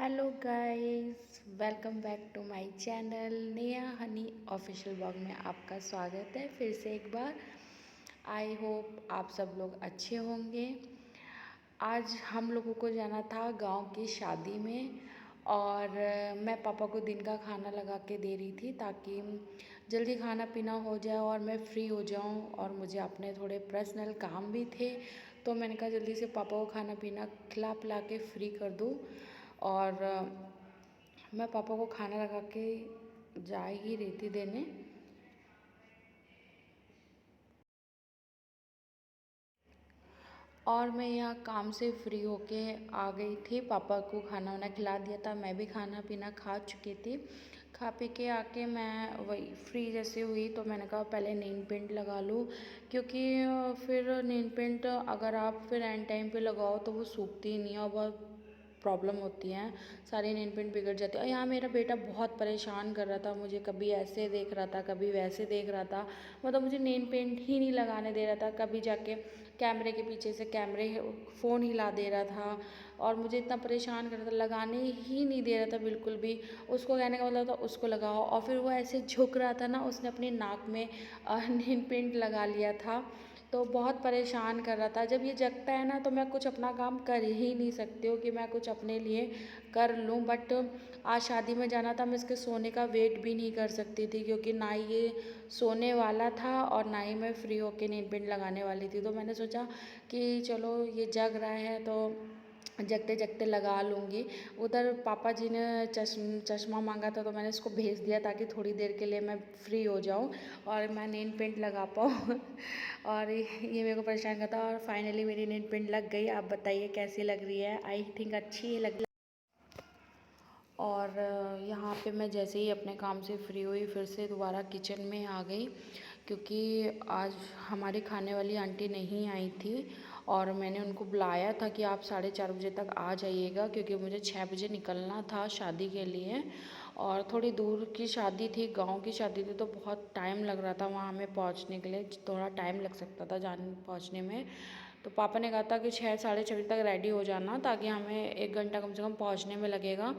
Hello guys, welcome back to my channel Neha Honey official vlog में आपका स्वागत है फिर से एक बार। आई होप आप सब लोग अच्छे होंगे। आज हम लोगों को जाना था गांव की शादी में और मैं पापा को दिन का खाना लगा के दे रही थी ताकि जल्दी खाना पीना हो जाए और मैं फ्री हो जाऊं। और मुझे अपने थोड़े पर्सनल काम भी थे, तो मैंने कहा जल्दी से पापा को खाना पीना खिला पिला के फ्री कर दूं। और मैं पापा को खाना लगा के जा ही रही थी देने। और मैं यहाँ काम से फ्री होके आ गई थी। पापा को खाना वाना खिला दिया था, मैं भी खाना पीना खा चुकी थी। खा पी के आके मैं वही फ्री जैसे हुई तो मैंने कहा पहले नेल पेंट लगा लूँ, क्योंकि फिर नेल पेंट अगर आप फिर एंड टाइम पे लगाओ तो वो सूखती ही नहीं है और बहुत प्रॉब्लम होती हैं, सारी नेल पेंट बिगड़ जाती है। और यहाँ मेरा बेटा बहुत परेशान कर रहा था मुझे, कभी ऐसे देख रहा था कभी वैसे देख रहा था, मतलब मुझे नेल पेंट ही नहीं लगाने दे रहा था। कभी जाके कैमरे के पीछे से फ़ोन हिला दे रहा था और मुझे इतना परेशान कर रहा था, लगाने ही नहीं दे रहा था बिल्कुल भी। उसको कहने का मतलब था उसको लगाओ, और फिर वो ऐसे झुक रहा था ना, उसने अपनी नाक में नेल पेंट लगा लिया था, तो बहुत परेशान कर रहा था। जब ये जगता है ना तो मैं कुछ अपना काम कर ही नहीं सकती हूँ कि मैं कुछ अपने लिए कर लूँ। बट आज शादी में जाना था, मैं इसके सोने का वेट भी नहीं कर सकती थी, क्योंकि ना ही ये सोने वाला था और ना ही मैं फ्री होके नेल पेंट लगाने वाली थी। तो मैंने सोचा कि चलो ये जग रहा है तो जगते जगते लगा लूँगी। उधर पापा जी ने चश्मा मांगा था तो मैंने इसको भेज दिया ताकि थोड़ी देर के लिए मैं फ्री हो जाऊँ और मैं नेल पेंट लगा पाऊँ। और ये मेरे को परेशान करता। और फाइनली मेरी नेल पेंट लग गई। आप बताइए कैसी लग रही है? आई थिंक अच्छी ही लग। और यहाँ पे मैं जैसे ही अपने काम से फ्री हुई फिर से दोबारा किचन में आ गई, क्योंकि आज हमारी खाने वाली आंटी नहीं आई थी और मैंने उनको बुलाया था कि आप 4:30 बजे तक आ जाइएगा, क्योंकि मुझे 6 बजे निकलना था शादी के लिए। और थोड़ी दूर की शादी थी, गांव की शादी थी, तो बहुत टाइम लग रहा था वहाँ हमें पहुँचने के लिए, थोड़ा टाइम लग सकता था जाने पहुँचने में। तो पापा ने कहा था कि 6 साढ़े 6 बजे तक रेडी हो जाना, ताकि हमें 1 घंटा कम से कम पहुँचने में लगेगा,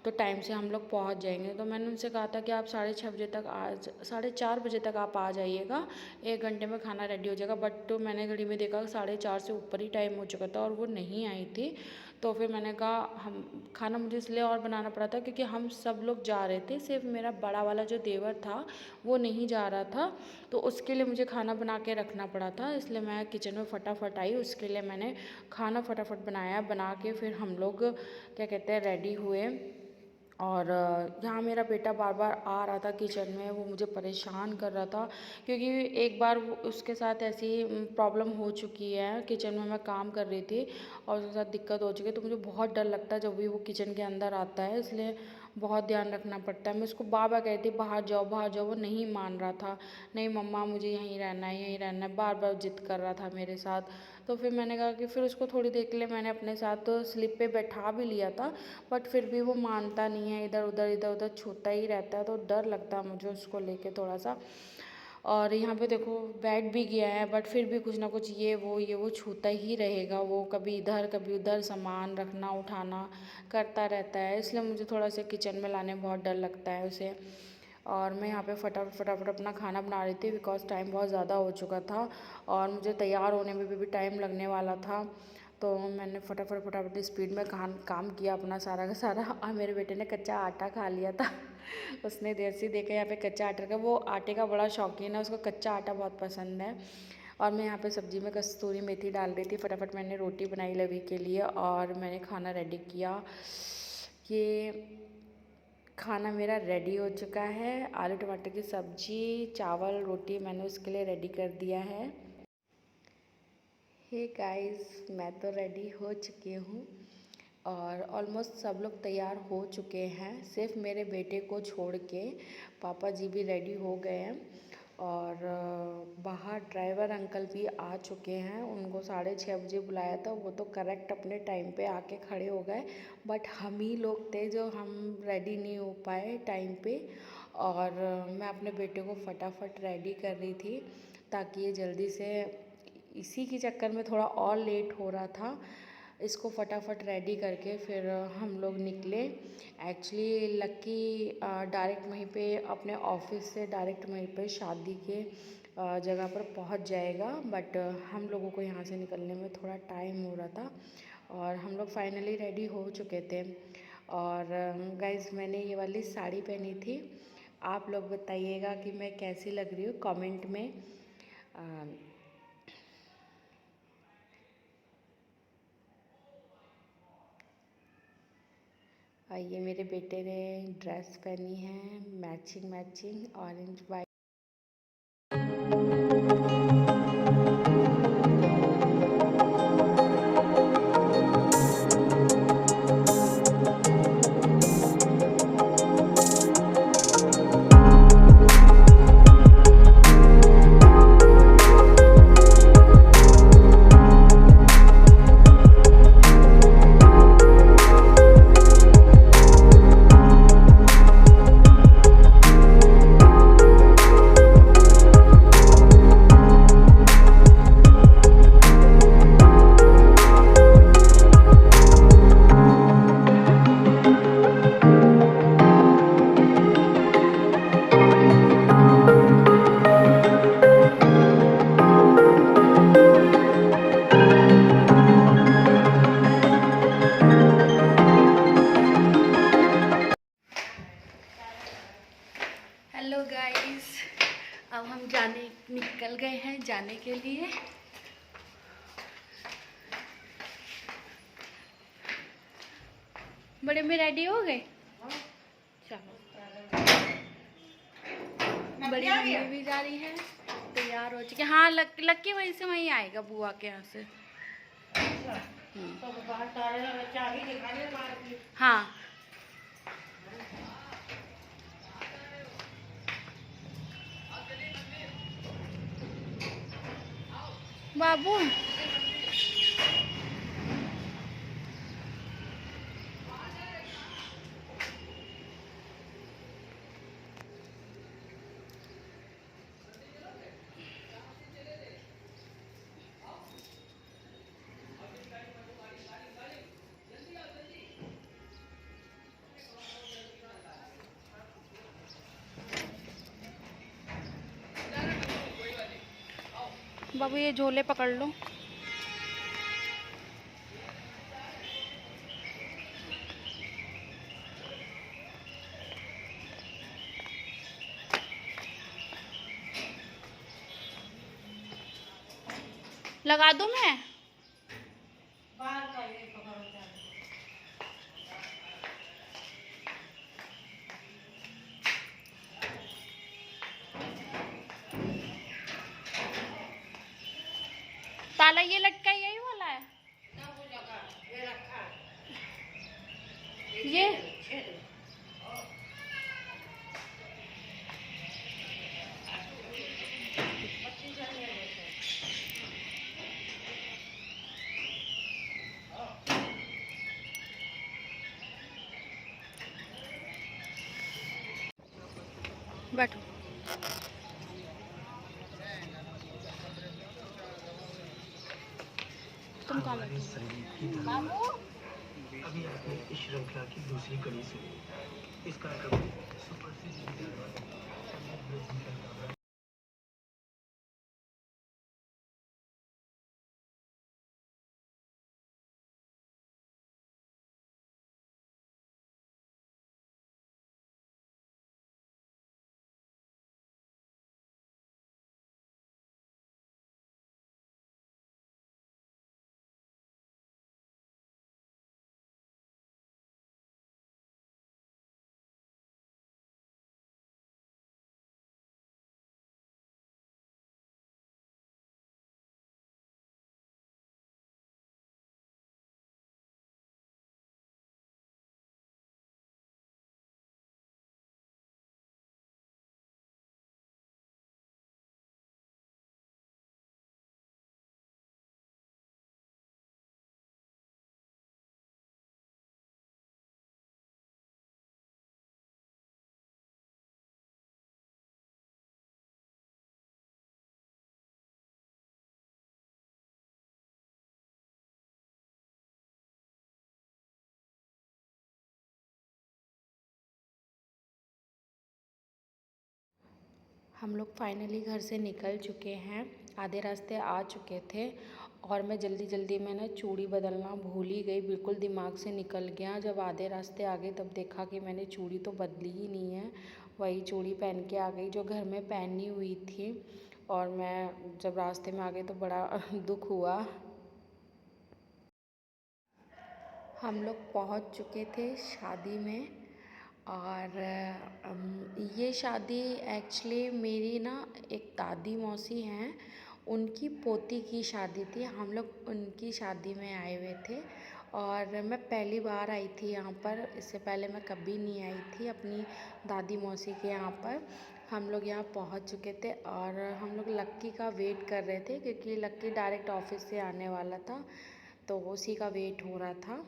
तो टाइम से हम लोग पहुँच जाएंगे। तो मैंने उनसे कहा था कि आप 6:30 बजे तक 4:30 बजे तक आप आ जाइएगा, 1 घंटे में खाना रेडी हो जाएगा। बट तो मैंने घड़ी में देखा 4:30 से ऊपर ही टाइम हो चुका था और वो नहीं आई थी। तो फिर मैंने कहा हम खाना मुझे इसलिए और बनाना पड़ा था क्योंकि हम सब लोग जा रहे थे, सिर्फ मेरा बड़ा वाला जो देवर था वो नहीं जा रहा था, तो उसके लिए मुझे खाना बना के रखना पड़ा था। इसलिए मैं किचन में फटाफट आई, उसके लिए मैंने खाना फटाफट बनाया, बना के फिर हम लोग क्या कहते हैं रेडी हुए। और यहाँ मेरा बेटा बार बार आ रहा था किचन में, वो मुझे परेशान कर रहा था, क्योंकि एक बार उसके साथ ऐसी प्रॉब्लम हो चुकी है, किचन में मैं काम कर रही थी और उसके साथ दिक्कत हो चुकी है। तो मुझे बहुत डर लगता है जब भी वो किचन के अंदर आता है, इसलिए बहुत ध्यान रखना पड़ता है। मैं उसको बार बार कहती थी बाहर जाओ बाहर जाओ, वो नहीं मान रहा था। नहीं मम्मा मुझे यहीं रहना है यहीं रहना है, बार बार जिद कर रहा था मेरे साथ। तो फिर मैंने कहा कि फिर उसको थोड़ी देर के लिए मैंने अपने साथ स्लिप पे बैठा भी लिया था, बट फिर भी वो मानता नहीं है, इधर उधर छूता ही रहता है, तो डर लगता है मुझे उसको लेके थोड़ा सा। और यहाँ पे देखो बैठ भी गया है, बट फिर भी कुछ ना कुछ ये वो छूता ही रहेगा, वो कभी इधर कभी उधर सामान रखना उठाना करता रहता है, इसलिए मुझे थोड़ा सा किचन में लाने में बहुत डर लगता है उसे। और मैं यहाँ पे फटाफट फटाफट अपना खाना बना रही थी, बिकॉज़ टाइम बहुत ज़्यादा हो चुका था और मुझे तैयार होने में भी टाइम लगने वाला था। तो मैंने फटाफट फटाफट स्पीड में काम किया अपना सारा का सारा। और मेरे बेटे ने कच्चा आटा खा लिया था। उसने देर से देखा यहाँ पे कच्चा आटे का, वो आटे का बड़ा शौकीन है, उसको कच्चा आटा बहुत पसंद है। और मैं यहाँ पे सब्ज़ी में कस्तूरी मेथी डाल रही थी। फटाफट मैंने रोटी बनाई लवी के लिए और मैंने खाना रेडी किया। ये खाना मेरा रेडी हो चुका है, आलू टमाटर की सब्ज़ी चावल रोटी मैंने उसके लिए रेडी कर दिया है। हे गाइस, मैं तो रेडी हो चुकी हूँ और ऑलमोस्ट सब लोग तैयार हो चुके हैं, सिर्फ मेरे बेटे को छोड़ के। पापा जी भी रेडी हो गए हैं और बाहर ड्राइवर अंकल भी आ चुके हैं। उनको 6:30 बजे बुलाया था, वो तो करेक्ट अपने टाइम पे आके खड़े हो गए, बट हम ही लोग थे जो हम रेडी नहीं हो पाए टाइम पे। और मैं अपने बेटे को फटाफट रेडी कर रही थी ताकि ये जल्दी से, इसी के चक्कर में थोड़ा और लेट हो रहा था, इसको फटाफट रेडी करके फिर हम लोग निकले। एक्चुअली लक्की डायरेक्ट वहीं पे अपने ऑफिस से डायरेक्ट वहीं पे शादी के जगह पर पहुंच जाएगा, बट हम लोगों को यहाँ से निकलने में थोड़ा टाइम हो रहा था और हम लोग फाइनली रेडी हो चुके थे। और गाइज़ मैंने ये वाली साड़ी पहनी थी। आप लोग बताइएगा कि मैं कैसी लग रही हूँ कमेंट में। ये मेरे बेटे ने ड्रेस पहनी है matching matching orange white. Hello guys, अब हम निकल गए हैं जाने के लिए। बड़े में रेडी हो गए? चलो, बड़ी मम्मी भी जा रही है, तैयार हो चुके। हाँ लक्की वहीं से वहीं आएगा बुआ के यहाँ से। हाँ बाबू बाबू ये झोले पकड़ लो। लगा दूं मैं? ताला ये लटका यही वाला है ये। बैठो। तुम कहाँ बैठो बाबू? अभी आपने इस श्रृंखला की दूसरी कड़ी सुनी। इस कार्यक्रम में सुप्रसिद्ध हम लोग फाइनली घर से निकल चुके हैं, आधे रास्ते आ चुके थे और मैं जल्दी में ना चूड़ी बदलना भूल ही गई, बिल्कुल दिमाग से निकल गया। जब आधे रास्ते आ गए तब देखा कि मैंने चूड़ी तो बदली ही नहीं है, वही चूड़ी पहन के आ गई जो घर में पहनी हुई थी। और मैं जब रास्ते में आ गई तो बड़ा दुख हुआ। हम लोग पहुंच चुके थे शादी में और ये शादी एक्चुअली मेरी ना एक दादी मौसी हैं, उनकी पोती की शादी थी। हम लोग उनकी शादी में आए हुए थे और मैं पहली बार आई थी यहाँ पर, इससे पहले मैं कभी नहीं आई थी अपनी दादी मौसी के यहाँ पर। हम लोग यहाँ पहुँच चुके थे और हम लोग लक्की का वेट कर रहे थे क्योंकि लक्की डायरेक्ट ऑफिस से आने वाला था, तो उसी का वेट हो रहा था।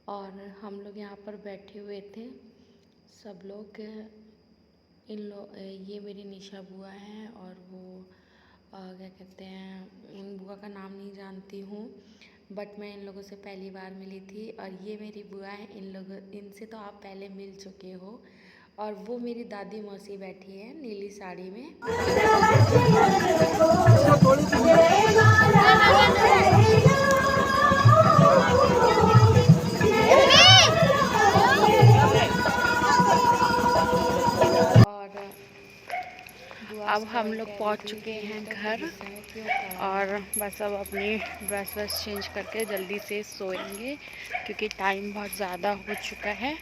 और हम लोग यहाँ पर बैठे हुए थे सब लोग। ये मेरी निशा बुआ हैं और वो क्या कहते हैं, इन बुआ का नाम नहीं जानती हूँ, बट मैं इन लोगों से पहली बार मिली थी। और ये मेरी बुआ है, इनसे तो आप पहले मिल चुके हो। और वो मेरी दादी मौसी बैठी है नीली साड़ी में। अब हम लोग पहुंच चुके हैं घर और बस अब अपनी ड्रेस चेंज करके जल्दी से सोएंगे क्योंकि टाइम बहुत ज़्यादा हो चुका है।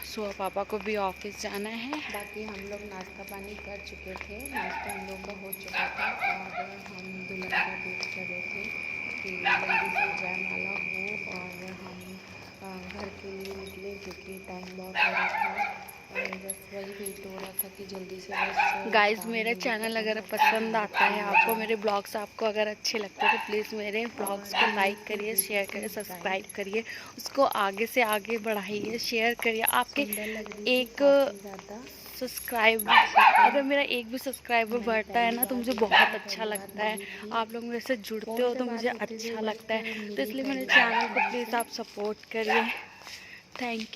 सुबह पापा को भी ऑफिस जाना है। बाकी हम लोग नाश्ता पानी कर चुके थे, नाश्ता हम लोग का हो चुका था और हम दुल्हन का वेट कर रहे थे कि जल्दी से जयमाला हो और हम घर के लिए निकले क्योंकि टाइम बहुत हो रहा था और बस वही वेट हो रहा था कि जल्दी से बस। गाइस, मेरा चैनल अगर पसंद आता है आपको, मेरे ब्लॉग्स आपको अगर अच्छे लगते हैं तो प्लीज़ मेरे ब्लॉग्स को लाइक करिए, शेयर करिए, सब्सक्राइब करिए, उसको आगे से आगे बढ़ाइए, शेयर करिए। आपके एक सब्सक्राइब, अगर मेरा एक भी सब्सक्राइबर बढ़ता है ना तो मुझे बहुत अच्छा लगता है। आप लोग मेरे से जुड़ते हो तो मुझे अच्छा लगता है, तो इसलिए मेरे चैनल को प्लीज़ आप सपोर्ट करिए। Thank you.